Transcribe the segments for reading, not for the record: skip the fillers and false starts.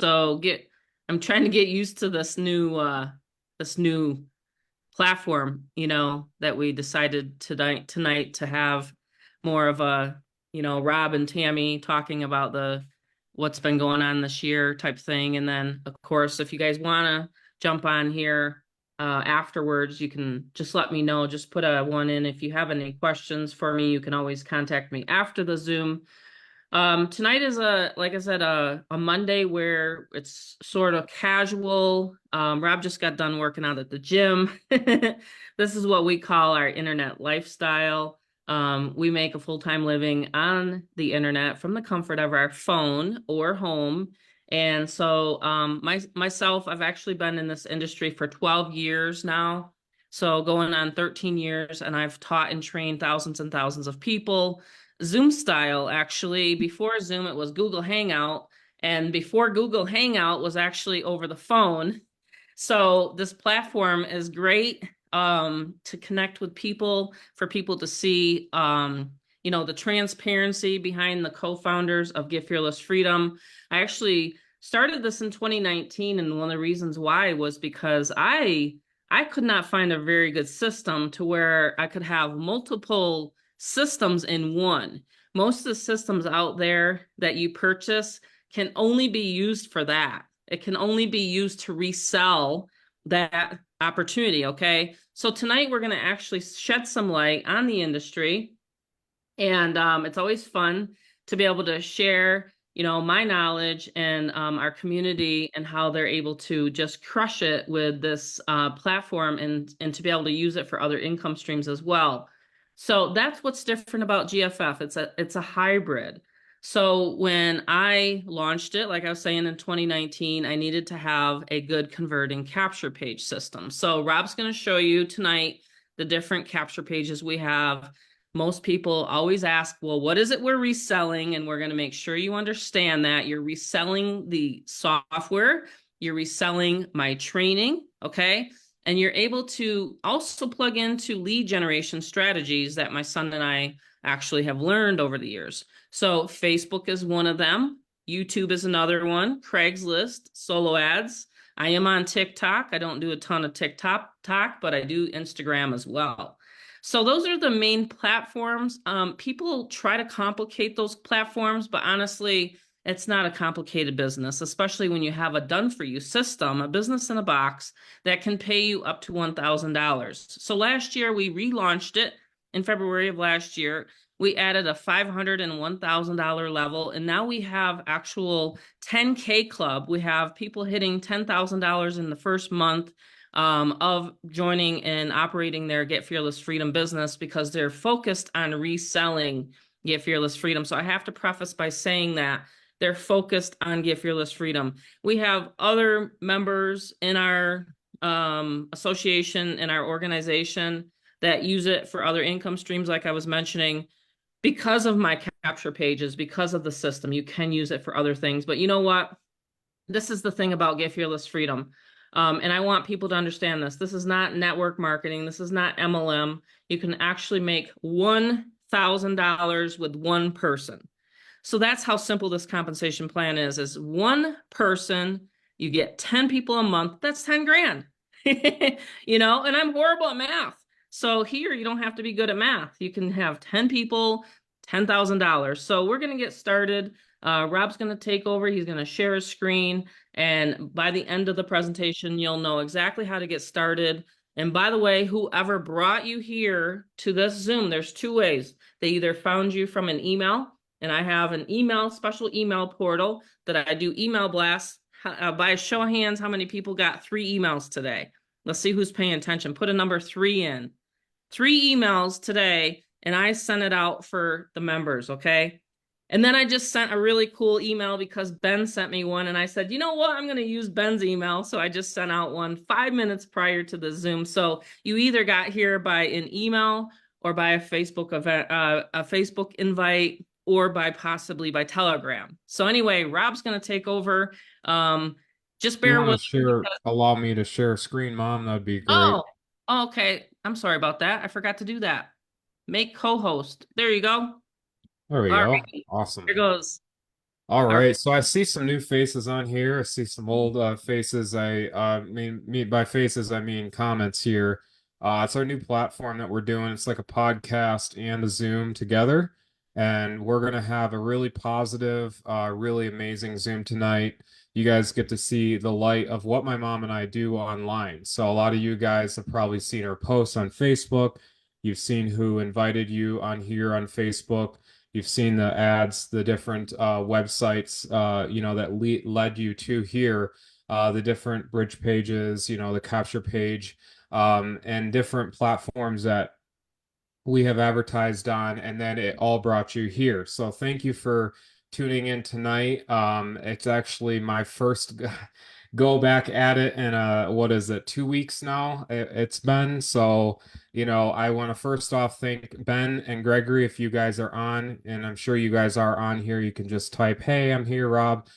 So I'm trying to get used to this new platform, that we decided tonight to have more of a, Rob and Tammy talking about the what's been going on this year type thing. And then of course, if you guys want to jump on here afterwards, you can just let me know. Just put a one in. If you have any questions for me, you can always contact me after the Zoom. Tonight is like I said, a Monday where it's sort of casual. Rob just got done working out at the gym. This is what we call our internet lifestyle. We make a full-time living on the internet from the comfort of our phone or home. And so, myself, I've actually been in this industry for 12 years now. So going on 13 years, and I've taught and trained thousands and thousands of people. Zoom style, actually. Before Zoom, it was Google Hangout. And before Google Hangout was actually over the phone. So this platform is great to connect with people, for people to see, the transparency behind the co-founders of Get Fearless Freedom. I actually started this in 2019, and one of the reasons why was because I could not find a very good system to where I could have multiple systems in one. Most of the systems out there that you purchase can only be used for that. It can only be used to resell that opportunity, okay? So tonight we're going to actually shed some light on the industry. And it's always fun to be able to share, my knowledge and our community and how they're able to just crush it with this platform and to be able to use it for other income streams as well. So that's what's different about GFF. It's a hybrid. So when I launched it, like I was saying in 2019, I needed to have a good converting capture page system. So Rob's going to show you tonight the different capture pages we have. Most people always ask, well, what is it we're reselling? And we're going to make sure you understand that you're reselling the software, you're reselling my training, okay? And you're able to also plug into lead generation strategies that my son and I actually have learned over the years. So Facebook is one of them. YouTube is another one. Craigslist, solo ads. I am on TikTok. I don't do a ton of TikTok, but I do Instagram as well. So those are the main platforms. People try to complicate those platforms, but honestly, it's not a complicated business, especially when you have a done-for-you system, a business in a box that can pay you up to $1,000. So last year, we relaunched it in February of last year. We added a $500 and $1,000 level, and now we have actual 10K club. We have people hitting $10,000 in the first month of joining and operating their Get Fearless Freedom business because they're focused on reselling Get Fearless Freedom. So I have to preface by saying that they're focused on Get Fearless Freedom. We have other members in our association, in our organization, that use it for other income streams, like I was mentioning. Because of my capture pages, because of the system, you can use it for other things. But you know what? This is the thing about Get Fearless Freedom. And I want people to understand this. This is not network marketing. This is not MLM. You can actually make $1,000 with one person. So that's how simple this compensation plan is one person, you get 10 people a month, that's 10 grand, and I'm horrible at math. So here you don't have to be good at math. You can have 10 people, $10,000. So we're going to get started. Rob's going to take over. He's going to share his screen. And by the end of the presentation, you'll know exactly how to get started. And by the way, whoever brought you here to this Zoom, there's two ways. They either found you from an email, and I have an special email portal that I do email blasts. By a show of hands, how many people got 3 emails today? Let's see who's paying attention. Put a number 3 in. 3 emails today, and I sent it out for the members, okay? And then I just sent a really cool email because Ben sent me one, and I said, you know what? I'm going to use Ben's email. So I just sent out one 5 minutes prior to the Zoom. So you either got here by an email or by a Facebook event, a Facebook invite, or possibly by Telegram. So anyway, Rob's going to take over. Just You bear want to with me share, because, allow me to share screen, Mom? That'd be great. oh, okay. I'm sorry about that. I forgot to do that. Make co-host. There you go. There we All go. right. Awesome. Here goes. All All right. right, so I see some new faces on here. I see some old faces. By faces, I mean comments here. It's our new platform that we're doing. It's like a podcast and a Zoom together, and we're gonna have a really positive, really amazing Zoom tonight. You guys get to see the light of what my mom and I do online. So a lot of you guys have probably seen our posts on Facebook. You've seen who invited you on here on Facebook. You've seen the ads, the different websites, that led you to here, the different bridge pages, the capture page, and different platforms that we have advertised on, and then it all brought you here. So thank you for tuning in tonight. It's actually my first go back at it in what is it, 2 weeks now? It's been so. I want to first off thank Ben and Gregory if you guys are on, and I'm sure you guys are on here. You can just type, "Hey, I'm here, Rob."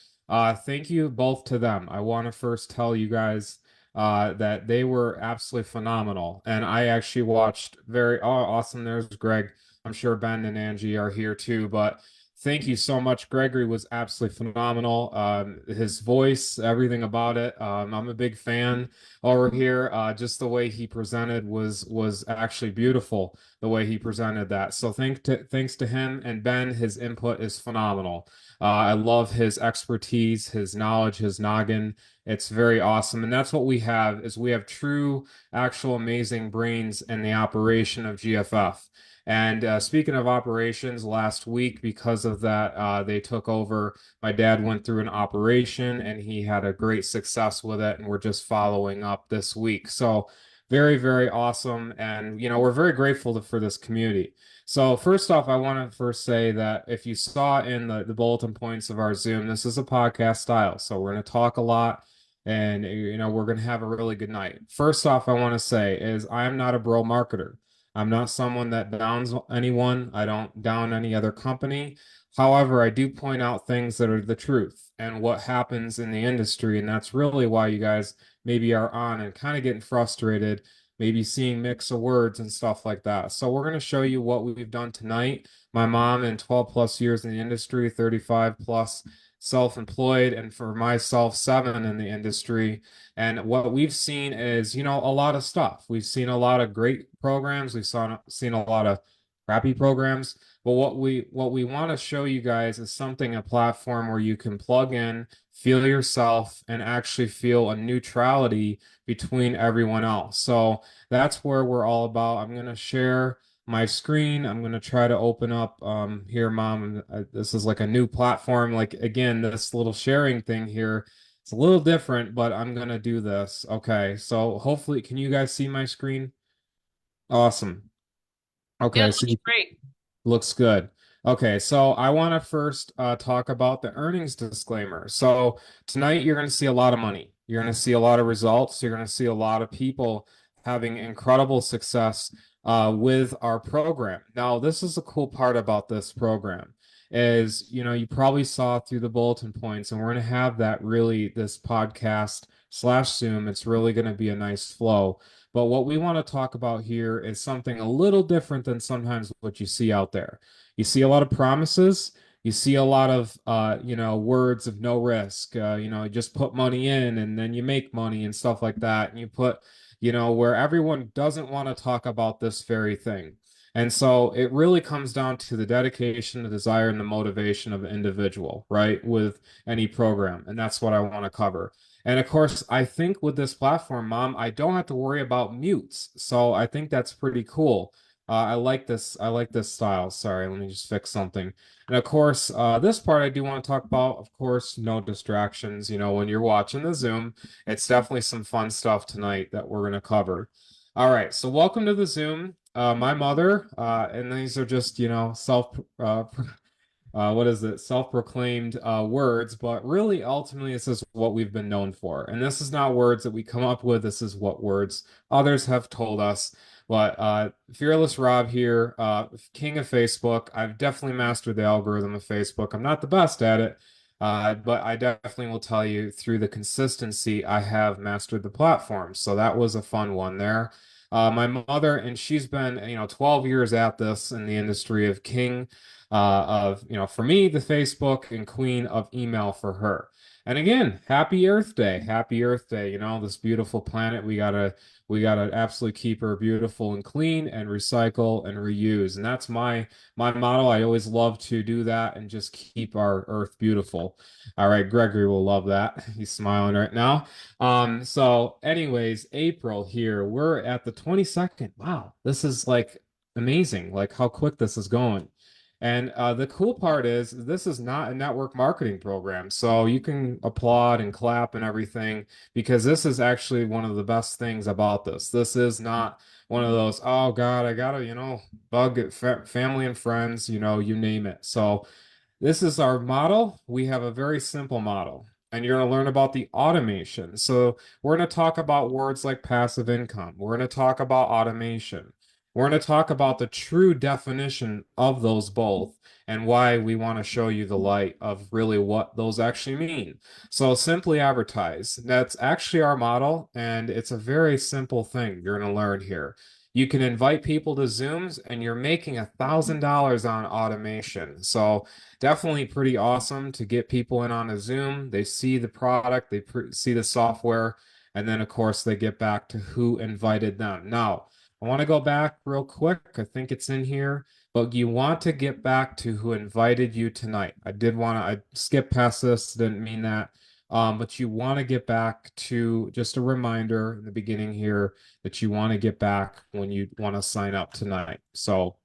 Thank you both to them. I want to first tell you guys that they were absolutely phenomenal. And I actually watched awesome. There's Greg. I'm sure Ben and Angie are here too, but thank you so much. Gregory was absolutely phenomenal. His voice, everything about it. I'm a big fan over here. Just the way he presented was actually beautiful. The way he presented that. So thanks to him and Ben. His input is phenomenal. I love his expertise, his knowledge, his noggin. It's very awesome. And that's what we have is we have true, actual amazing brains in the operation of GFF. And speaking of operations, last week, because of that, they took over. My dad went through an operation and he had a great success with it. And we're just following up this week. So very, very awesome. And, we're very grateful for this community. So first off, I want to first say that if you saw in the bulletin points of our Zoom, this is a podcast style. So we're going to talk a lot and we're going to have a really good night. First off, I want to say is I am not a bro marketer. I'm not someone that downs anyone. I don't down any other company. However, I do point out things that are the truth and what happens in the industry. And that's really why you guys maybe are on and kind of getting frustrated, maybe seeing mix of words and stuff like that. So we're going to show you what we've done tonight. My mom in 12 plus years in the industry, 35 plus self-employed, and for myself, 7 in the industry. And what we've seen is, a lot of stuff. We've seen a lot of great programs. Seen a lot of crappy programs. But what we want to show you guys is a platform where you can plug in, feel yourself, and actually feel a neutrality between everyone else. So that's where we're all about. I'm going to share my screen. I'm going to try to open up here, Mom. This is like a new platform. Like, again, this little sharing thing here. It's a little different, but I'm going to do this. Okay. So hopefully, can you guys see my screen? Awesome. Yeah, Okay. it So looks great. looks good. Okay, so I want to first talk about the earnings disclaimer. So tonight you're going to see a lot of money. You're going to see a lot of results. You're going to see a lot of people having incredible success with our program. Now, this is the cool part about this program is, you probably saw through the bulletin points, and we're going to have that really this podcast slash Zoom. It's really going to be a nice flow. But what we want to talk about here is something a little different than sometimes what you see out there. You see a lot of promises. You see a lot of, words of no risk. Just put money in and then you make money and stuff like that. And you put, where everyone doesn't want to talk about this very thing. And so it really comes down to the dedication, the desire, and the motivation of an individual, right? With any program. And that's what I want to cover. And of course, I think with this platform, Mom, I don't have to worry about mutes. So I think that's pretty cool. I like this. I like this style. Sorry, let me just fix something. And of course, this part I do want to talk about. Of course, no distractions. When you're watching the Zoom, it's definitely some fun stuff tonight that we're going to cover. All right. So welcome to the Zoom. My mother, and these are just, what is it, self-proclaimed words, but really ultimately this is what we've been known for. And this is not words that we come up with. This is what words others have told us. But Fearless Rob here, king of Facebook. I've definitely mastered the algorithm of Facebook. I'm not the best at it, but I definitely will tell you through the consistency, I have mastered the platform. So that was a fun one there. My mother, and she's been, 12 years at this in the industry of King. of, for me, the Facebook, and queen of email for her. And again, happy Earth Day. Happy Earth Day. This beautiful planet, we gotta absolutely keep her beautiful and clean and recycle and reuse. And that's my motto. I always love to do that and just keep our Earth beautiful. All right, Gregory will love that. He's smiling right now. So anyways, April here. We're at the 22nd. Wow, this is like amazing, like how quick this is going. And the cool part is this is not a network marketing program. So you can applaud and clap and everything because this is actually one of the best things about this. This is not one of those, oh God, I gotta, bug it, family and friends, you name it. So this is our model. We have a very simple model, and you're going to learn about the automation. So, we're going to talk about words like passive income. We're going to talk about automation. We're going to talk about the true definition of those both and why we want to show you the light of really what those actually mean. So, simply advertise. That's actually our model, and it's a very simple thing you're going to learn here. You can invite people to Zooms, and you're making $1,000 on automation. So, definitely pretty awesome to get people in on a Zoom. They see the product, they see the software, and then, of course, they get back to who invited them. Now, I want to go back real quick. I think it's in here, but you want to get back to who invited you tonight. I skipped past this, didn't mean that. But you want to get back to just a reminder in the beginning here that you want to get back when you want to sign up tonight. So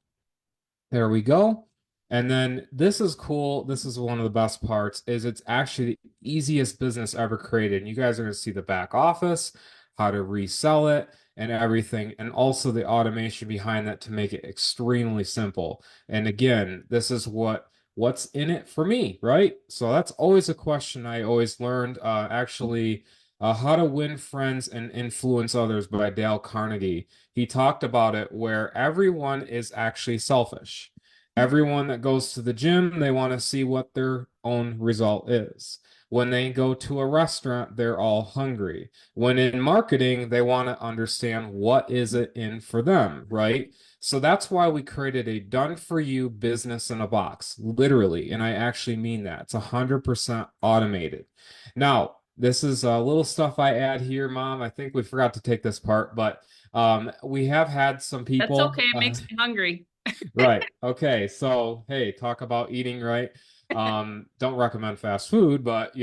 there we go. And then this is cool. This is one of the best parts is it's actually the easiest business ever created. And you guys are going to see the back office, how to resell it and everything, and also the automation behind that to make it extremely simple. And again, this is what's in it for me, right? So that's always a question I always learned. How to Win Friends and Influence Others by Dale Carnegie. He talked about it where everyone is actually selfish. Everyone that goes to the gym, they want to see what their own result is. When they go to a restaurant, they're all hungry. When in marketing, they want to understand what is it in for them, right? So that's why we created a done for you business in a box, literally. And I actually mean that. It's 100% automated. Now, this is a little stuff I add here, Mom. I think we forgot to take this part, but we have had some That's people. okay. It makes me hungry. Right. Okay. So, hey, talk about eating right. Don't recommend fast food, but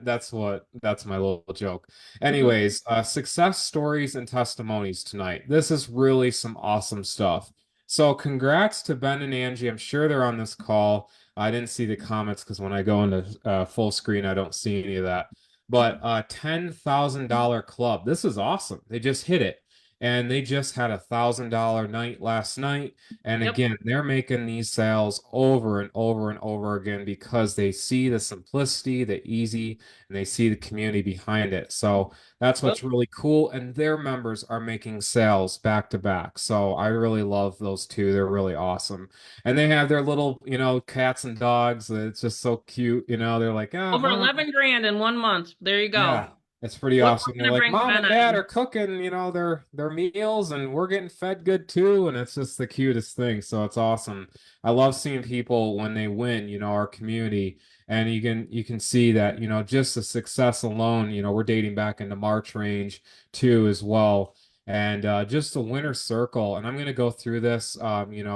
that's my little joke. Anyways, success stories and testimonies tonight. This is really some awesome stuff. So, congrats to Ben and Angie. I'm sure they're on this call. I didn't see the comments because when I go into full screen, I don't see any of that. But $10,000 club. This is awesome. They just hit it. And they just had $1,000 night last night. And Yep. again, they're making these sales over and over and over again because they see the simplicity, the easy, and they see the community behind it. So that's Yep. what's really cool. And their members are making sales back to back. So I really love those two. They're really awesome. And they have their little, cats and dogs. It's just so cute. They're like, ah, Over mom. 11 grand in 1 month. There you Yeah, go. it's pretty What awesome. we're They're gonna like, bring Mom Ben and Dad on. are cooking, their meals, and we're getting fed good too. And it's just the cutest thing. So it's awesome. I love seeing people when they win, our community. And you can see that, just the success alone, we're dating back into March range too as well. And just the winner circle. And I'm gonna go through this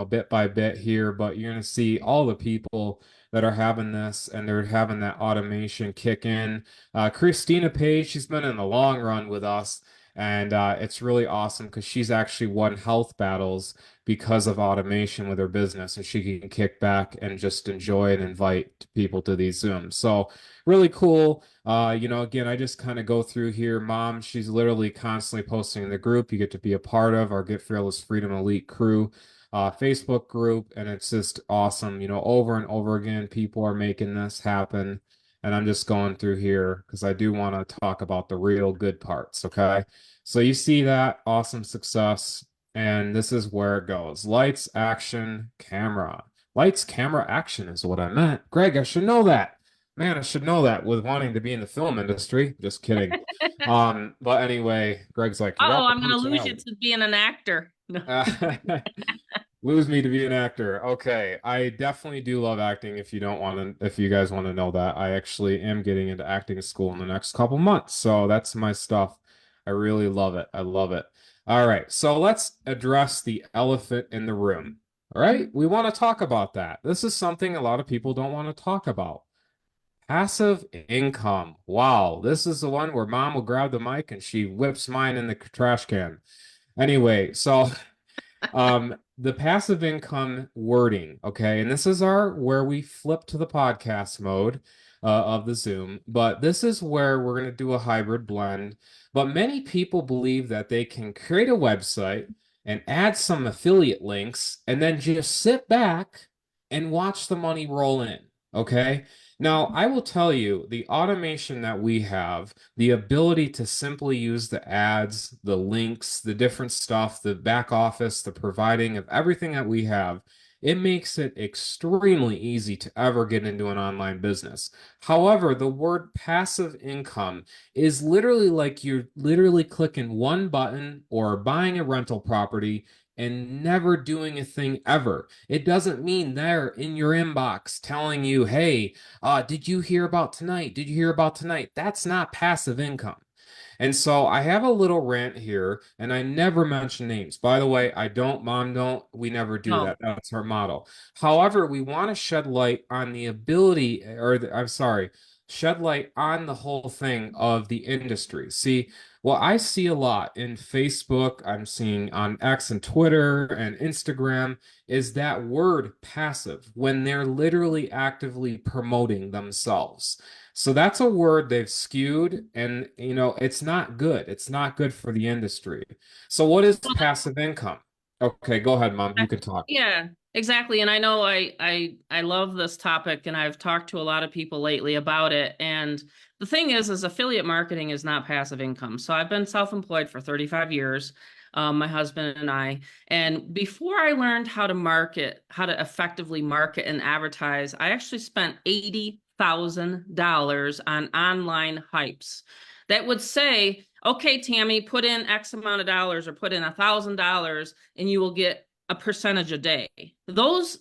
bit by bit here, but you're gonna see all the people that are having this and they're having that automation kick in. Christina Page, she's been in the long run with us, and it's really awesome because she's actually won health battles because of automation with her business, and she can kick back and just enjoy and invite people to these Zooms. So really cool. Again, I just kind of go through here. Mom, she's literally constantly posting in the group. You get to be a part of our Get Fearless Freedom Elite crew. Facebook group, and it's just awesome. Over and over again, people are making this happen. And I'm just going through here because I do want to talk about the real good parts. Okay. So you see that awesome success, and this is where it goes. Lights, action, camera. Lights, camera, action is what I meant. Greg, I should know that. Man, I should know that with wanting to be in the film industry. Just kidding. But anyway, Greg's like, you Uh-oh, got the I'm gonna lose you personality. to being an actor. No. Lose me to be an actor. Okay, I definitely do love acting. If you guys want to know that, I actually am getting into acting school in the next couple months. So that's my stuff. I really love it. I love it. All right, so let's address the elephant in the room. All right, we want to talk about that. This is something a lot of people don't want to talk about. Passive income. Wow, this is the one where mom will grab the mic and she whips mine in the trash can. Anyway, so the passive income wording, okay, and this is our where we flip to the podcast mode of the Zoom, but this is where we're going to do a hybrid blend. But many people believe that they can create a website and add some affiliate links and then just sit back and watch the money roll in, okay? Now, I will tell you the automation that we have, the ability to simply use the ads, the links, the different stuff, the back office, the providing of everything that we have, it makes it extremely easy to ever get into an online business. However, the word passive income is literally like you're literally clicking one button or buying a rental property and never doing a thing ever. It doesn't mean they're in your inbox telling you, hey, did you hear about tonight? Did you hear about tonight? That's not passive income. And so I have a little rant here, and I never mention names. By the way, I don't, mom don't, we never do No. that. That's our model. However, we want to shed light on the ability, I'm sorry, shed light on the whole thing of the industry. See, what I see a lot in Facebook, I'm seeing on X and Twitter and Instagram, is that word passive when they're literally actively promoting themselves. So that's a word they've skewed, and it's not good. It's not good for the industry. So what is passive income? Okay, go ahead, Mom. You can talk. Yeah, exactly. And I know I love this topic and I've talked to a lot of people lately about it. And the thing is affiliate marketing is not passive income. So I've been self-employed for 35 years, my husband and I. And before I learned how to market, how to effectively market and advertise, I actually spent $80,000 on online hypes that would say, okay, Tammy, put in X amount of dollars or put in $1,000 and you will get a percentage a day. Those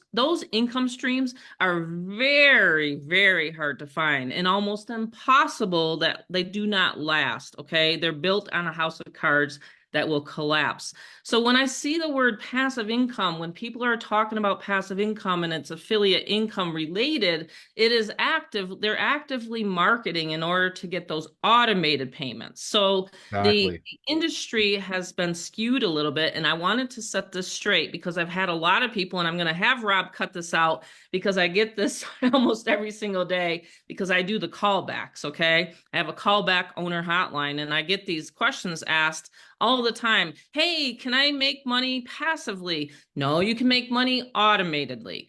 income streams are very, very hard to find and almost impossible that they do not last. Okay. They're built on a house of cards that will collapse. So when I see the word passive income, when people are talking about passive income and it's affiliate income related, it is active. They're actively marketing in order to get those automated payments. So the Exactly. industry has been skewed a little bit, and I wanted to set this straight because I've had a lot of people, and I'm going to have Rob cut this out because I get this almost every single day because I do the callbacks. Okay. I have a callback owner hotline, and I get these questions asked all the time. Hey, can I make money passively? No, you can make money automatically.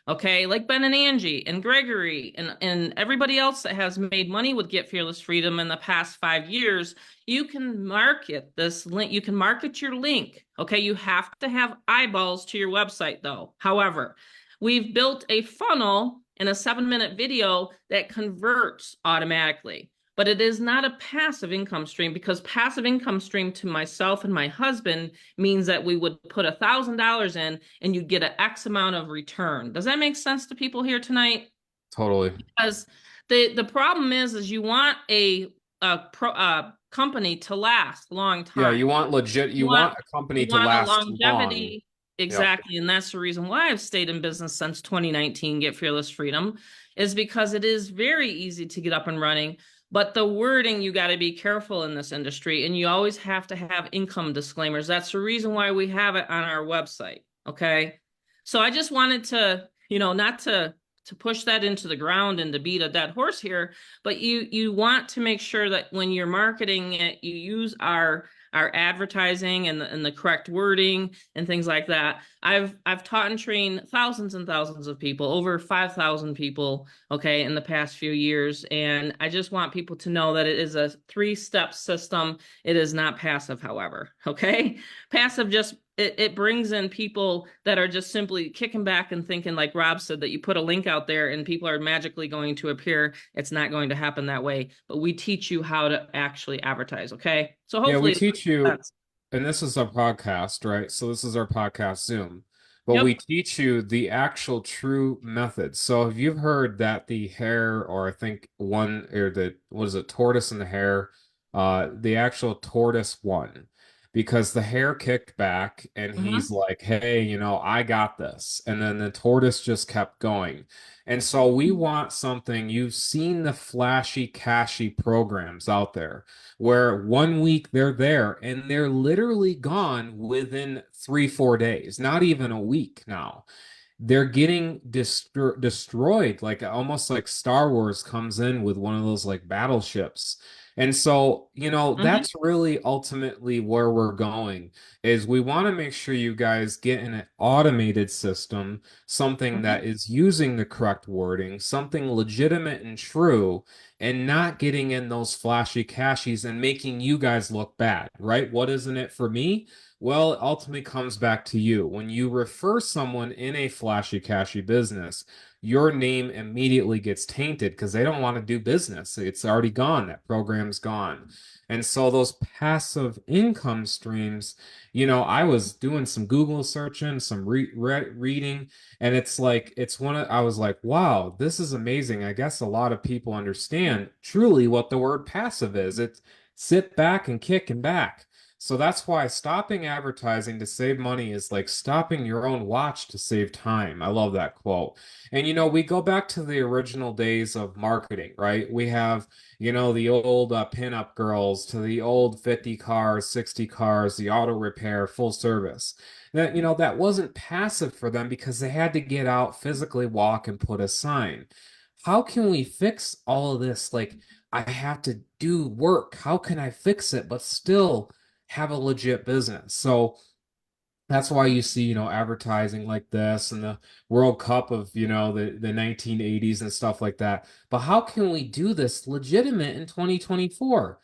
Okay. Like Ben and Angie and Gregory and everybody else that has made money with Get Fearless Freedom in the past 5 years, you can market this link. You can market your link. Okay. You have to have eyeballs to your website though. However, we've built a funnel in a 7-minute video that converts automatically. But it is not a passive income stream because passive income stream to myself and my husband means that we would put $1,000 in and you'd get an X amount of return. Does that make sense to people here tonight? Totally. Because the problem is you want a company to last a long Yeah, time. you want legit, You you want want a company you to want a last long. longevity. Yep. Exactly. And that's the reason why I've stayed in business since 2019, Get Fearless Freedom, is because it is very easy to get up and running. But the wording, you got to be careful in this industry, and you always have to have income disclaimers. That's the reason why we have it on our website. Okay. So I just wanted to, not to push that into the ground and to beat a dead horse here, but you want to make sure that when you're marketing it, you use our advertising and the correct wording and things like that. I've taught and trained thousands and thousands of people, over 5,000 people, okay, in the past few years. And I just want people to know that it is a 3-step system. It is not passive, however, okay? Passive just it brings in people that are just simply kicking back and thinking, like Rob said, that you put a link out there and people are magically going to appear. It's not going to happen that way. But we teach you how to actually advertise. Okay. So Yeah, we hopefully teach you. that's and this is our podcast, right? So this is our podcast Zoom, but we Yep. teach you the actual true method. So if you've heard that the hare, or I think one, or the, what is it, tortoise and the hare, the actual tortoise won because the hare kicked back and Uh-huh. he's like, hey, I got this. And then the tortoise just kept going. And so we want something, you've seen the flashy, cashy programs out there where 1 week they're there and they're literally gone within 3, 4 days, not even a week now. They're getting destroyed, like almost like Star Wars comes in with one of those like battleships. And so, Uh-huh. that's really ultimately where we're going is we want to make sure you guys get in an automated system, something Uh-huh. that is using the correct wording, something legitimate and true, and not getting in those flashy cashies and making you guys look bad, right? What isn't it for me? Well, it ultimately comes back to you. When you refer someone in a flashy, cashy business, your name immediately gets tainted because they don't want to do business. It's already gone. That program's gone. And so those passive income streams, I was doing some Google searching, some reading, and it's like, I was like, wow, this is amazing. I guess a lot of people understand truly what the word passive is. It's sit back and kick and back. So that's why stopping advertising to save money is like stopping your own watch to save time. I love that quote. And we go back to the original days of marketing, right? We have, the old pinup girls to the old 50 cars, 60 cars, the auto repair, full service. That wasn't passive for them because they had to get out, physically walk, and put a sign. How can we fix all of this? Like, I have to do work. How can I fix it, but still have a legit business? So that's why you see, advertising like this and the World Cup of, the 1980s and stuff like that. But how can we do this legitimate in 2024?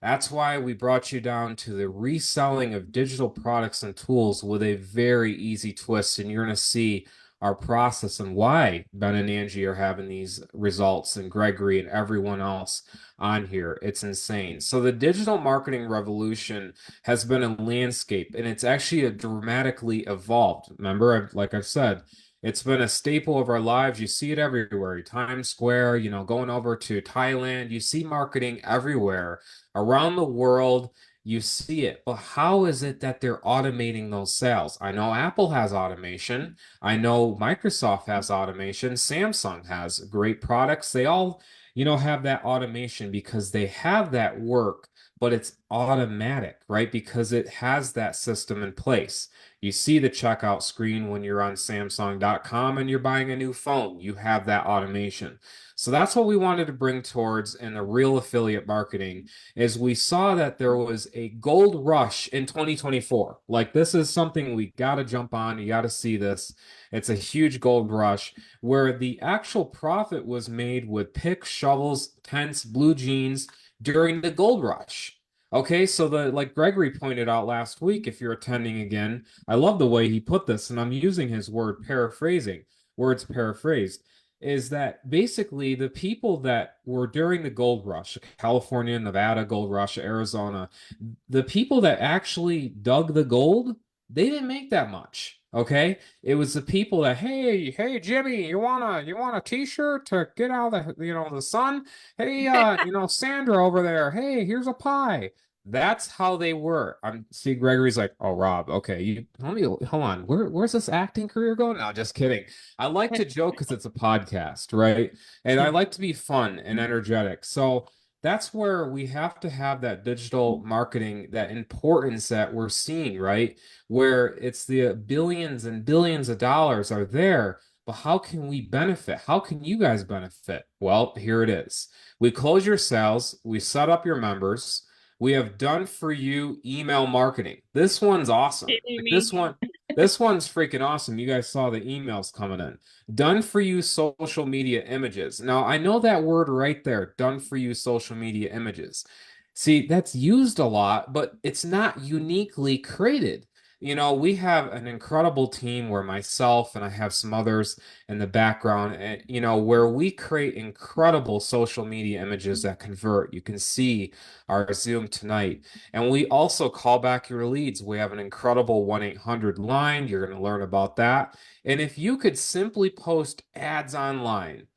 That's why we brought you down to the reselling of digital products and tools with a very easy twist. And you're going to see our process and why Ben and Angie are having these results and Gregory and everyone else on here. It's insane. So the digital marketing revolution has been a landscape and it's actually a dramatically evolved. Remember, like I've said, it's been a staple of our lives. You see it everywhere. Times Square, going over to Thailand, you see marketing everywhere around the world. You see it, but how is it that they're automating those sales? I know Apple has automation. I know Microsoft has automation. Samsung has great products. They all, have that automation because they have that work, but it's automatic, right? Because it has that system in place. You see the checkout screen when you're on Samsung.com and you're buying a new phone. You have that automation. So that's what we wanted to bring towards in the real affiliate marketing is we saw that there was a gold rush in 2024. Like this is something we got to jump on. You got to see this. It's a huge gold rush where the actual profit was made with picks, shovels, tents, blue jeans during the gold rush. Okay, so like Gregory pointed out last week, if you're attending again, I love the way he put this, and I'm using his words paraphrased, is that basically the people that were during the gold rush, California, Nevada gold rush, Arizona, the people that actually dug the gold, they didn't make that much. Okay, it was the people that, hey, Jimmy, you want a t-shirt to get out of the sun? Hey, Sandra over there, hey, here's a pie. That's how they were. I'm see Gregory's like, oh Rob, okay, you let me hold on. Where's this acting career going? No, just kidding. I like to joke because it's a podcast, right? And I like to be fun and energetic. So that's where we have to have that digital marketing, that importance that we're seeing, right? Where it's the billions and billions of dollars are there, but how can we benefit? How can you guys benefit? Well, here it is. We close your sales, we set up your members, we have done for you email marketing. This one's awesome. Hey, Amy. This one's freaking awesome. You guys saw the emails coming in. Done for you social media images. Now, I know that word right there, done for you social media images. See, that's used a lot, but it's not uniquely created. We have an incredible team where myself and I have some others in the background, and where we create incredible social media images that convert. You can see our Zoom tonight. And we also call back your leads. We have an incredible 1-800 line. You're going to learn about that. And if you could simply post ads online,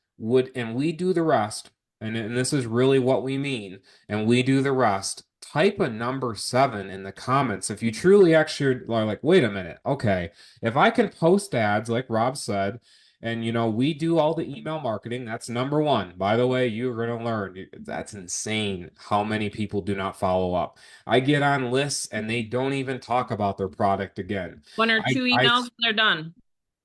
and we do the rest, and this is really what we mean, and we do the rest. Type a number 7 in the comments if you truly actually are like, wait a minute, okay, if I can post ads like Rob said, and we do all the email marketing, that's number one. By the way, you're going to learn that's insane how many people do not follow up. I get on lists and they don't even talk about their product again. One or I two I emails, they're done.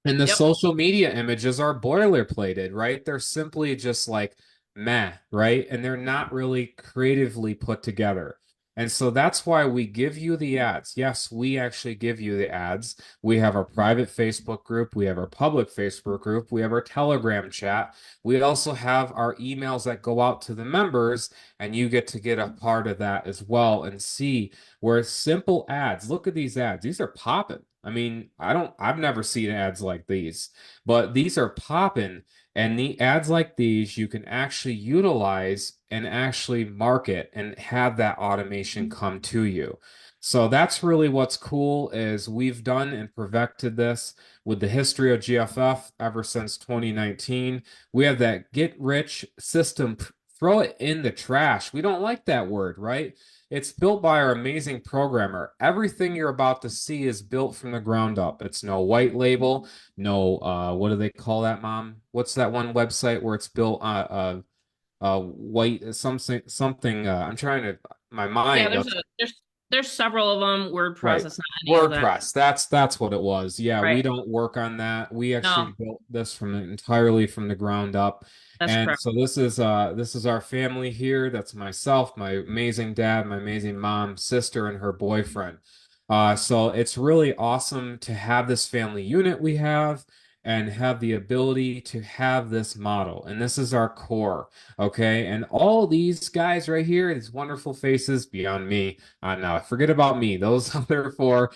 and the Yep. social media images are boilerplated, right? They're simply just like meh, right? And they're not really creatively put together. And so that's why we give you the ads. Yes, we actually give you the ads. We have our private Facebook group. We have our public Facebook group. We have our Telegram chat. We also have our emails that go out to the members, and you get to get a part of that as well and see where simple ads. Look at these ads. These are popping. I mean, I've never seen ads like these, but these are popping. And the ads like these, you can actually utilize and actually market and have that automation come to you. So that's really what's cool is we've done and perfected this with the history of GFF ever since 2019. We have that get rich system. Throw it in the trash. We don't like that word, right? It's built by our amazing programmer. Everything you're about to see is built from the ground up. It's no white label, no what do they call that, Mom? What's that one website where it's built white something I'm trying to my Yeah, mind there's several of them. WordPress, Right. it's not any of that. WordPress. That's what it was. Yeah, we Right. don't work on that. We No, actually built this from entirely from the ground up. that's And correct. so this is our family here. That's myself, my amazing dad, my amazing mom, sister, and her boyfriend. So it's really awesome to have this family unit we have and have the ability to have this model. And this is our core. Okay. And all these guys right here, these wonderful faces beyond me. No, forget about me. Those other four,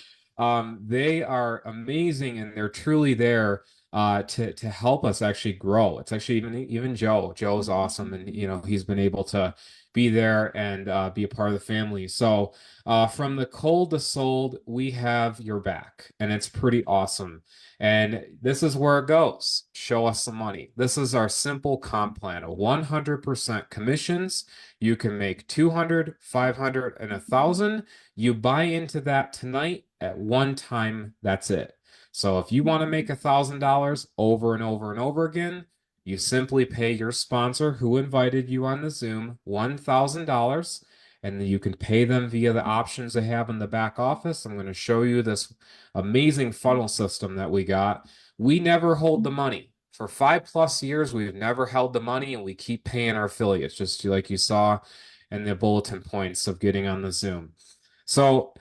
they are amazing and they're truly there to help us actually grow. It's actually even Joe. Joe's awesome, and he's been able to be there and be a part of the family. So from the cold to sold, we have your back, and it's pretty awesome. And this is where it goes. Show us some money. This is our simple comp plan, a 100% commissions. You can make 200, 500, and 1,000. You buy into that tonight at one time. That's it. So if you want to make $1,000 over and over and over again, you simply pay your sponsor who invited you on the Zoom $1,000, and then you can pay them via the options they have in the back office. I'm going to show you this amazing funnel system that we got. We never hold the money. For 5+ years, we've never held the money, and we keep paying our affiliates, just like you saw in the bulletin points of getting on the Zoom. So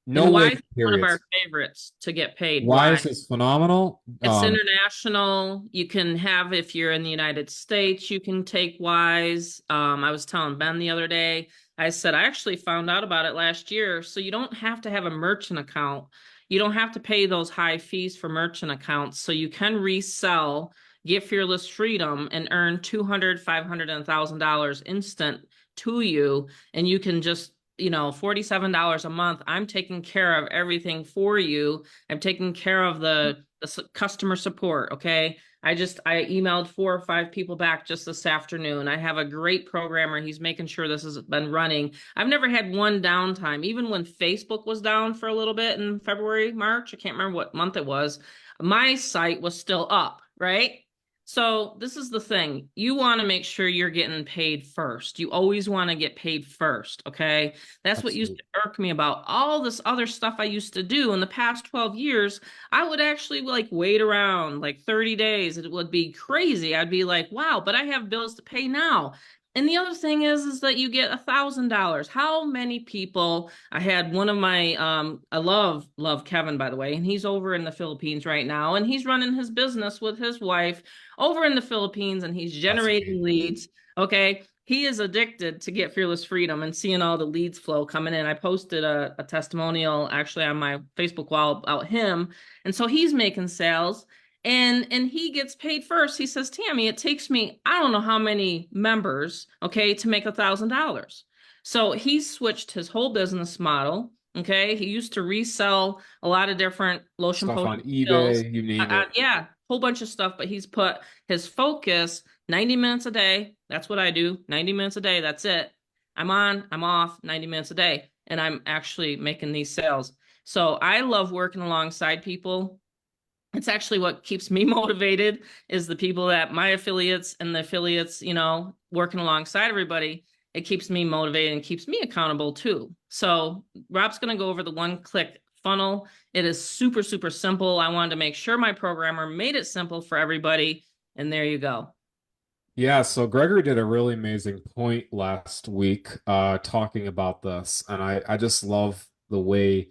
no And Wise waiting is one of our periods. favorites to get paid. Wise. Wise is phenomenal. It's international. You can have, if you're in the United States, you can take Wise. I was telling Ben the other day, I said, I actually found out about it last year. So you don't have to have a merchant account. You don't have to pay those high fees for merchant accounts. So you can resell Get Fearless Freedom and earn 200, 500, and $1,000 instant to you. And you can just, $47 a month. I'm taking care of everything for you. I'm taking care of the customer support. Okay. I emailed 4 or 5 people back just this afternoon. I have a great programmer. He's making sure this has been running. I've never had one downtime. Even when Facebook was down for a little bit in February, March, I can't remember what month it was, my site was still up, right? So this is the thing. You want to make sure you're getting paid first. You always want to get paid first, okay? That's what used Absolutely. to irk me about all this other stuff I used to do in the past 12 years. I would actually like wait around like 30 days. It would be crazy. I'd be like, wow, but I have bills to pay now. And the other thing is that you get $1,000. How many people? I had one of my I love Kevin, by the way, and he's over in the Philippines right now, and he's running his business with his wife over in the Philippines, and he's That's generating amazing. leads. Okay. he is addicted to Get Fearless Freedom and seeing all the leads flow coming in. I posted a testimonial actually on my Facebook wall about him. And so he's making sales and he gets paid first. He says, Tammy, it takes me, I don't know how many members, okay, to make $1,000. So he's switched his whole business model. Okay. He used to resell a lot of different lotion Stuff on potion pills. eBay, you name it. Yeah, whole bunch of stuff, but he's put his focus 90 minutes a day. That's what I do. 90 minutes a day. That's it. I'm on, I'm off 90 minutes a day. And I'm actually making these sales. So I love working alongside people. It's actually what keeps me motivated is the people that my affiliates and the affiliates, working alongside everybody. It keeps me motivated and keeps me accountable too. So Rob's going to go over the one-click funnel. It is super, super simple. I wanted to make sure my programmer made it simple for everybody. And there you go. Yeah, so Gregory did a really amazing point last week talking about this, and I just love the way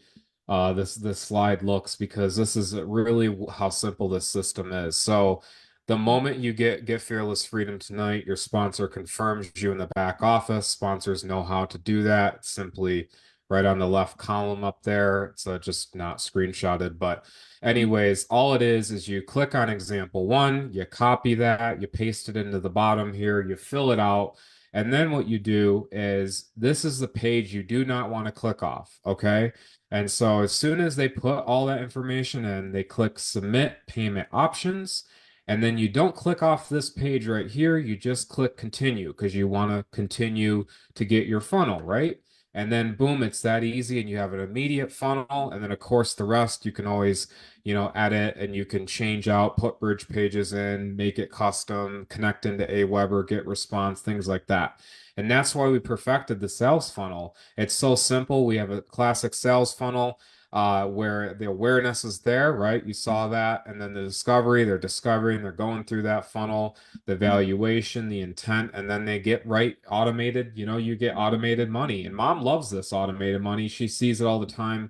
this slide looks because this is really how simple this system is. So the moment you get Fearless Freedom tonight, your sponsor confirms you in the back office. Sponsors know how to do that. Simply right on the left column up there. It's just not screenshotted, but anyways, all it is you click on example one, you copy that, you paste it into the bottom here, you fill it out, and then what you do is this is the page you do not want to click off, okay? And so as soon as they put all that information in, they click submit payment options. And then you don't click off this page right here, you just click continue because you want to continue to get your funnel, right? And then boom, it's that easy and you have an immediate funnel. And then of course the rest you can always, edit and you can change out, put bridge pages in, make it custom, connect into Aweber, get response, things like that. And that's why we perfected the sales funnel. It's so simple. We have a classic sales funnel where the awareness is there, right? You saw that. And then the discovery, they're discovering, they're going through that funnel, the valuation, the intent, and then they get right automated. You get automated money. And mom loves this automated money. She sees it all the time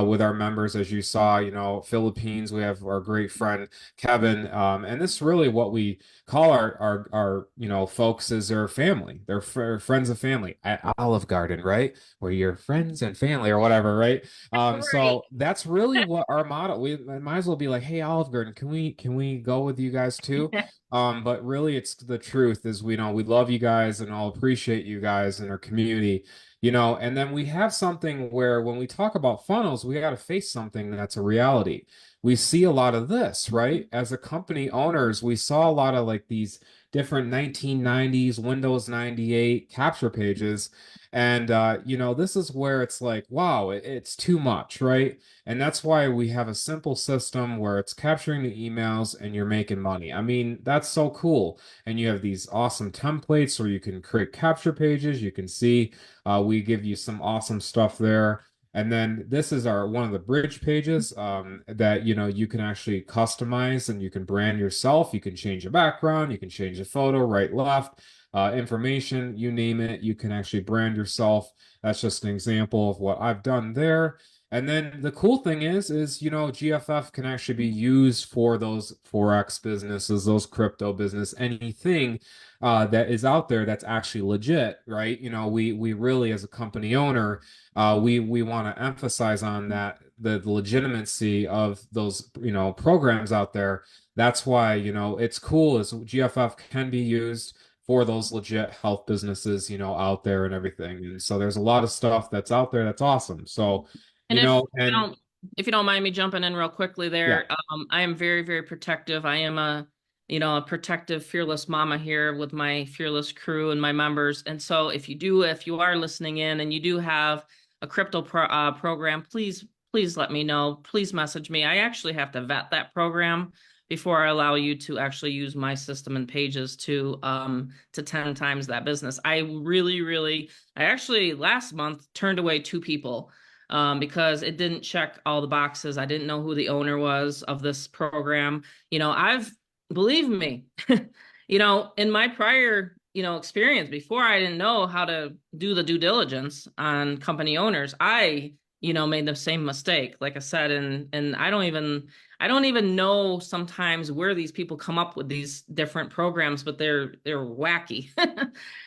with our members, as you saw, Philippines, we have our great friend Kevin. And this is really what we call our folks as their family. They're friends of family at Olive Garden, right? Where you're friends and family or whatever, right? Right. So that's really what our motto. We might as well be like, hey, Olive Garden, can we go with you guys too? But really, it's the truth is we love you guys and I'll appreciate you guys in our community. And then we have something where when we talk about funnels, we got to face something that's a reality. We see a lot of this, right? As a company owners, we saw a lot of like these different 1990s Windows 98 capture pages. And this is where it's like, wow, it's too much, right? And that's why we have a simple system where it's capturing the emails and you're making money. I mean, that's so cool. And you have these awesome templates where you can create capture pages. You can see we give you some awesome stuff there. And then this is our one of the bridge pages that you can actually customize and you can brand yourself. You can change the background, you can change the photo, right, left, information, you name it. You can actually brand yourself. That's just an example of what I've done there. And then the cool thing is GFF can actually be used for those Forex businesses, those crypto business, anything that is out there that's actually legit, right? We really as a company owner, we want to emphasize on that the legitimacy of those programs out there. That's why it's cool as GFF can be used for those legit health businesses out there and everything. And so there's a lot of stuff that's out there that's awesome. So And if you and don't if you don't mind me jumping in real quickly yeah. there, I am very, very protective. I am a protective, fearless mama here with my fearless crew and my members. And so if you are listening in and you do have a program, please let me know. Please message me. I actually have to vet that program before I allow you to actually use my system and pages to 10 times that business. I actually last month turned away two people because it didn't check all the boxes. I didn't know who the owner was of this program. Believe me, in my prior, experience before I didn't know how to do the due diligence on company owners, I made the same mistake, like I said. And I don't even know sometimes where these people come up with these different programs, but they're wacky.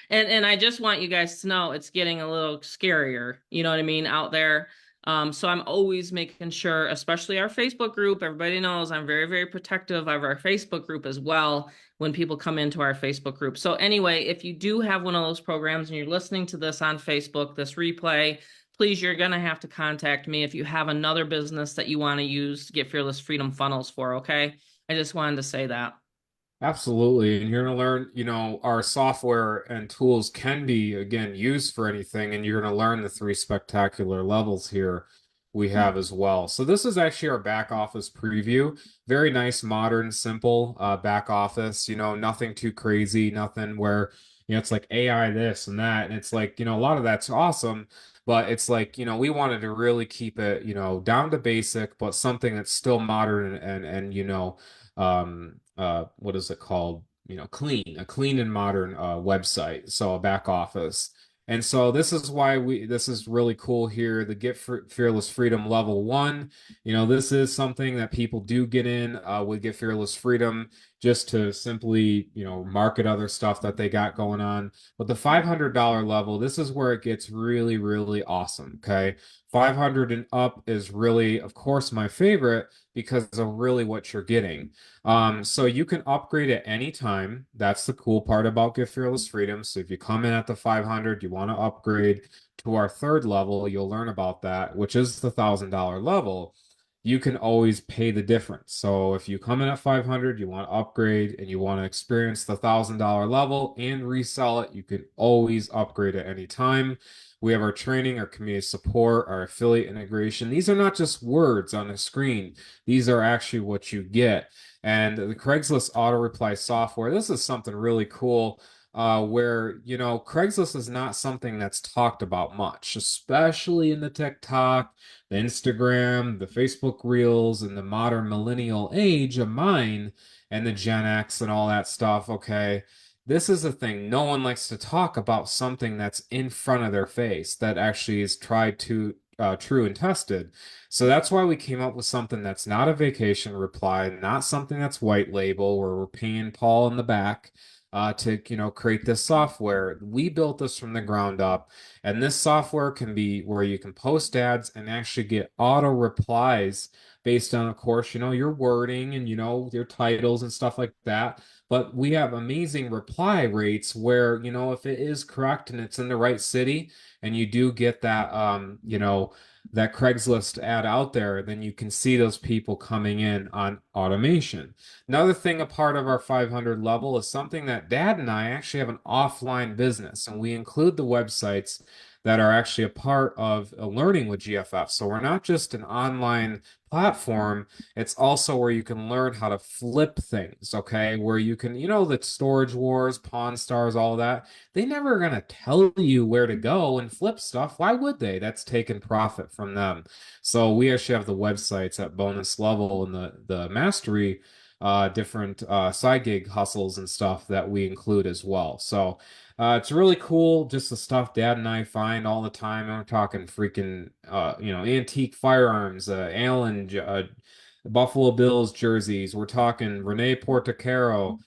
And I just want you guys to know it's getting a little scarier, you know what I mean, out there. So I'm always making sure, especially our Facebook group, everybody knows I'm very, very protective of our Facebook group as well when people come into our Facebook group. So anyway, if you do have one of those programs and you're listening to this on Facebook, this replay, please, you're going to have to contact me if you have another business that you want to use to get Fearless Freedom funnels for, okay? I just wanted to say that. Absolutely. And you're going to learn, our software and tools can be, again, used for anything. And you're going to learn the three spectacular levels here we have as well. So this is actually our back office preview. Very nice, modern, simple back office, nothing too crazy, nothing where, it's like AI this and that. And it's like, a lot of that's awesome. But it's like, we wanted to really keep it, down to basic, but something that's still modern what is it called? A clean and modern website, so a back office. And so this is really cool here. The Fearless Freedom level one, this is something that people do get in with Get Fearless Freedom just to simply, market other stuff that they got going on. But the $500 level, this is where it gets really, really awesome. Okay. 500 and up is really, of course, my favorite because of really what you're getting. So you can upgrade at any time. That's the cool part about Get Fearless Freedom. So if you come in at the 500, you want to upgrade to our third level, you'll learn about that, which is the $1,000 level. You can always pay the difference. So if you come in at 500, you want to upgrade and you want to experience the $1,000 level and resell it, you can always upgrade at any time. We have our training, our community support, our affiliate integration. These are not just words on a screen. These are actually what you get. And the Craigslist auto reply software, this is something really cool where, Craigslist is not something that's talked about much, especially in the TikTok, the Instagram, the Facebook Reels, and the modern millennial age of mine and the Gen X and all that stuff. Okay. This is the thing. No one likes to talk about something that's in front of their face that actually is tried to true and tested. So that's why we came up with something that's not a vacation reply, not something that's white label where we're paying Paul in the back to create this software. We built this from the ground up, and this software can be where you can post ads and actually get auto replies based on, of course, your wording and your titles and stuff like that. But we have amazing reply rates where, if it is correct and it's in the right city and you do get that that Craigslist ad out there, then you can see those people coming in on automation. Another thing, a part of our 500 level is something that Dad and I actually have an offline business, and we include the websites that are actually a part of learning with GFF. So we're not just an online platform, it's also where you can learn how to flip things, okay? Where you can, the Storage Wars, Pawn Stars, all that. They never going to tell you where to go and flip stuff. Why would they? That's taking profit from them. So we actually have the websites at bonus level and the mastery different side gig hustles and stuff that we include as well. So it's really cool, just the stuff Dad and I find all the time. And we're talking freaking, antique firearms, Allen, Buffalo Bills jerseys. We're talking Rene Portocaro,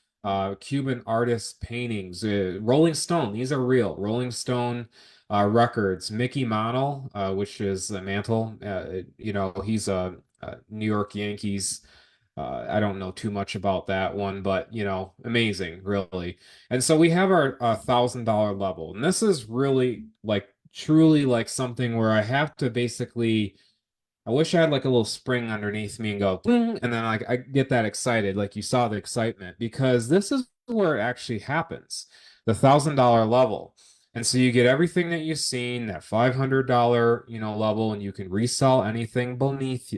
Cuban artist paintings, Rolling Stone. These are real. Rolling Stone records. Mickey Mantle, which is Mantle. He's a New York Yankees. I don't know too much about that one, but amazing, really. And so we have our $1,000 level, and this is really like truly like something where I have to basically. I wish I had like a little spring underneath me and go, "Bling," and then like I get that excited, like you saw the excitement, because this is where it actually happens, the $1,000 level. And so you get everything that you've seen, that $500, level, and you can resell anything beneath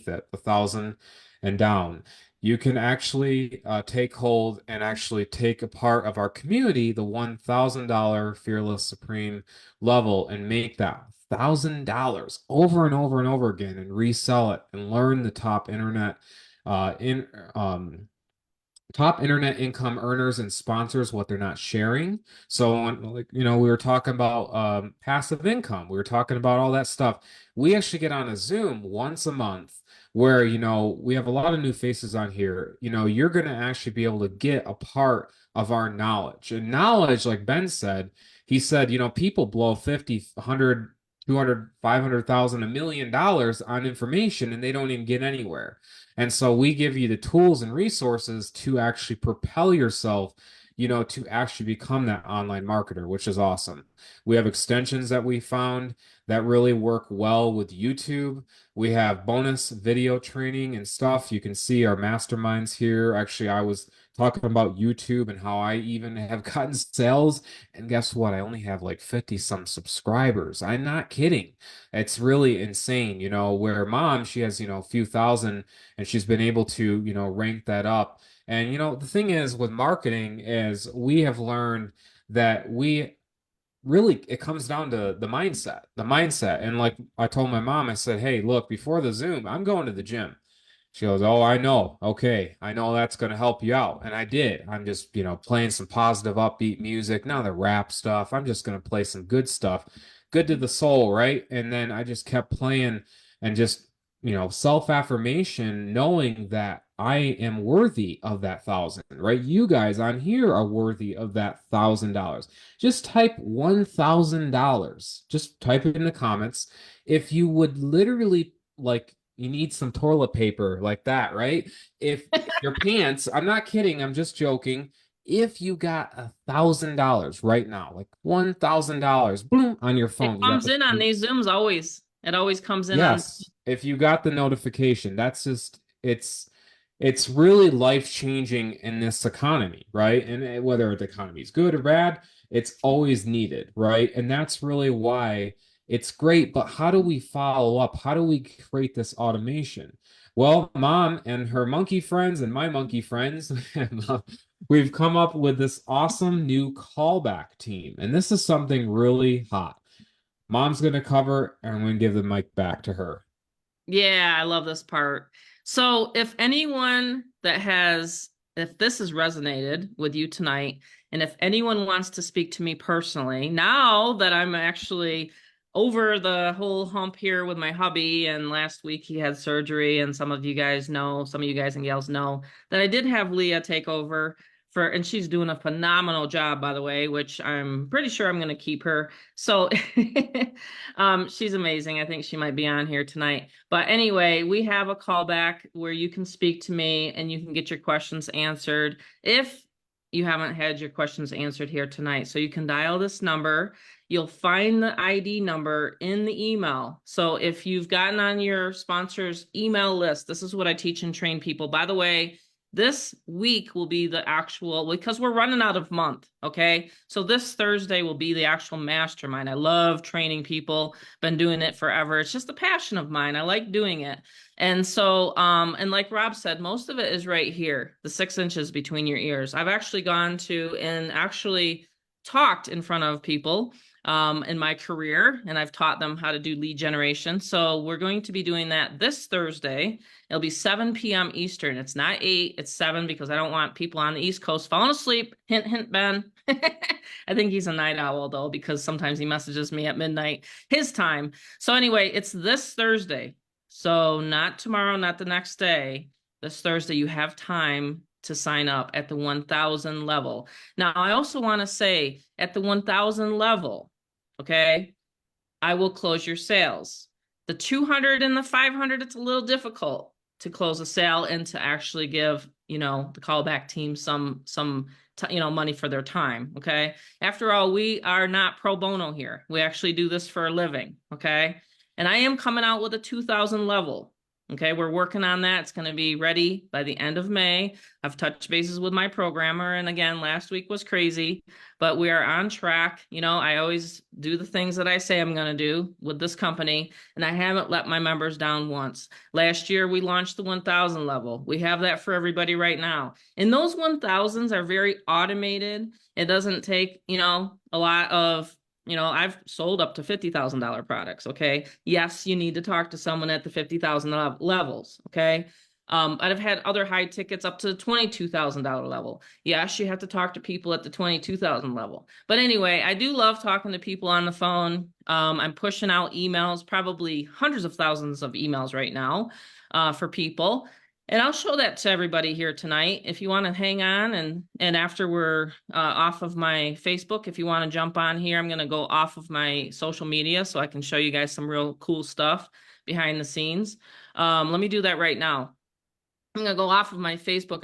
it, 1,000 and down. You can actually take hold and actually take a part of our community, the $1,000 Fearless Supreme level, and make that $1,000 over and over and over again and resell it and learn the top internet in top internet income earners and sponsors what they're not sharing. So like we were talking about passive income. We were talking about all that stuff. We actually get on a Zoom once a month where we have a lot of new faces on here. You're going to actually be able to get a part of our knowledge. And knowledge, like Ben said, he said, people blow 50, 100, 200, 500,000, $1 million on information and they don't even get anywhere. And so we give you the tools and resources to actually propel yourself, to actually become that online marketer, which is awesome. We have extensions that we found that really work well with YouTube. We have bonus video training and stuff. You can see our masterminds here. Actually, I was talking about YouTube and how I even have gotten sales. And guess what? I only have like 50 some subscribers. I'm not kidding. It's really insane, where mom, she has, a few thousand and she's been able to, rank that up. And the thing is with marketing is we have learned that we really it comes down to the mindset. And like I told my mom, I said, hey, look, before the Zoom, I'm going to the gym. She goes, oh, I know. Okay, I know that's going to help you out. And I did. I'm just, playing some positive, upbeat music, not the rap stuff. I'm just going to play some good stuff, good to the soul, right? And then I just kept playing and just, self-affirmation, knowing that I am worthy of that thousand, right? You guys on here are worthy of that $1,000. Just type $1,000. Just type it in the comments. If you would literally like you need some toilet paper like that, right? If your pants, I'm not kidding, I'm just joking. If you got $1,000 right now, like $1,000, boom, on your It phone, you got comes in on these Zooms always. It always comes in on. yes, if you got the notification, that's just it's really life changing in this economy, right? And whether the economy is good or bad, it's always needed, right? And that's really why it's great. But how do we follow up? How do we create this automation? Well, mom and her monkey friends and my monkey friends, we've come up with this awesome new callback team. And this is something really hot. Mom's going to cover, and I'm going to give the mic back to her. Yeah, I love this part. So, if anyone if this has resonated with you tonight, and if anyone wants to speak to me personally, now that I'm actually over the whole hump here with my hubby, and last week he had surgery, and some of you guys know, some of you guys and gals know that I did have Leah take over and she's doing a phenomenal job, by the way, which I'm pretty sure I'm going to keep her. So, she's amazing. I think she might be on here tonight. But anyway, we have a callback where you can speak to me and you can get your questions answered if you haven't had your questions answered here tonight. So you can dial this number. You'll find the ID number in the email. So if you've gotten on your sponsor's email list, this is what I teach and train people. By the way, this week will be the actual, because we're running out of month, okay? So this Thursday will be the actual mastermind. I love training people, been doing it forever. It's just a passion of mine. I like doing it. And so, and like Rob said, most of it is right here, the 6 inches between your ears. I've actually gone to and actually talked in front of people in my career, and I've taught them how to do lead generation. So we're going to be doing that this Thursday. It'll be 7 p.m. Eastern. It's not 8, it's 7 because I don't want people on the East Coast falling asleep. Hint, hint, Ben. I think he's a night owl, though, because sometimes he messages me at midnight his time. So anyway, it's this Thursday. So not tomorrow, not the next day. This Thursday, you have time to sign up at the 1,000 level. Now, I also want to say at the 1,000 level, okay, I will close your sales. The 200 and the 500, it's a little difficult to close a sale and to actually give, the callback team some money for their time, okay? After all, we are not pro bono here. We actually do this for a living, okay? And I am coming out with a 2,000 level. Okay, we're working on that. It's going to be ready by the end of May. I've touched bases with my programmer. And again, last week was crazy, but we are on track. I always do the things that I say I'm going to do with this company, and I haven't let my members down once. Last year, we launched the 1,000 level. We have that for everybody right now. And those 1,000s are very automated. It doesn't take, a lot of I've sold up to $50,000 products. Okay. Yes, you need to talk to someone at the 50,000 levels. Okay. I've had other high tickets up to the $22,000 level. Yes, you have to talk to people at the 22,000 level. But anyway, I do love talking to people on the phone. I'm pushing out emails, probably hundreds of thousands of emails right now for people. And I'll show that to everybody here tonight. If you want to hang on and after we're off of my Facebook, if you want to jump on here, I'm going to go off of my social media so I can show you guys some real cool stuff behind the scenes. Let me do that right now. I'm going to go off of my Facebook.